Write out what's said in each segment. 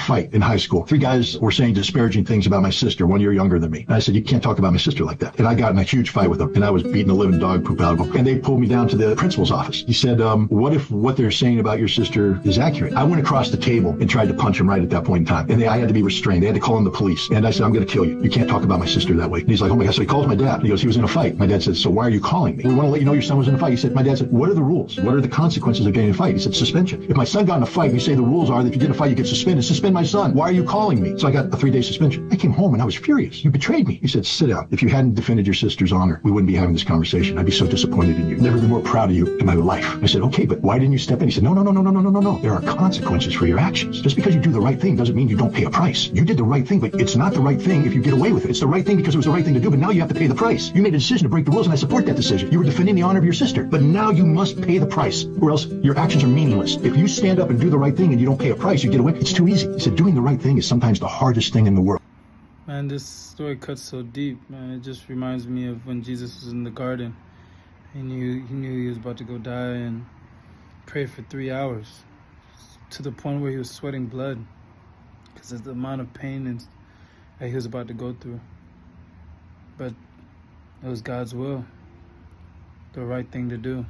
fight in high school. 3 guys were saying disparaging things about my sister, 1 year younger than me. And I said, you can't talk about my sister like that. And I got in a huge fight with them, and I was beating the living dog poop out of them. And they pulled me down to the principal's office. He said, what if what they're saying about your sister is accurate? I went across the table and tried to punch him right at that point in time. And I had to be restrained. They had to call in the police. And I said, I'm going to kill you. You can't talk about my sister that way. And he's like, oh my God. So he calls my dad. He goes, he was in a fight. My dad said, so why are you calling me? We want to let you know your son was in a fight. He said, my dad said, what are the rules? What are the consequences of getting in a fight? He said, suspension. If my son got in a fight, you say the rules are that if you get in a fight, you get suspended. Suspend my son. Why are you calling me? So I got a 3-day suspension. I came home and I was furious. You betrayed me. He said, sit down. If you hadn't defended your sister's honor, we wouldn't be having this conversation. I'd be so disappointed in you. Never been more proud of you in my life. I said, okay, but why didn't you step in? He said, no. There are consequences for your actions. Just because you do the right thing doesn't mean you don't pay a price. You did the right thing, but it's not the right thing if you get away with it. It's the right thing because it was the right thing to do, but now you have to pay the price. You made a decision to break the rules, and I support that decision. You were defending the honor of your sister, but now you must pay the price, or else your actions are meaningless. If you stand up and do the right thing and you don't pay a price, you get away. It's too easy. He said, doing the right thing is sometimes the hardest thing in the world. Man, this story cuts so deep, man. It just reminds me of when Jesus was in the garden. He knew he was about to go die and prayed for 3 hours to the point where he was sweating blood because of the amount of pain that he was about to go through. But it was God's will, the right thing to do.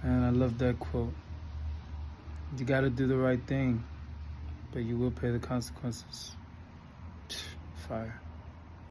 And I love that quote. You got to do the right thing, but you will pay the consequences. Fire.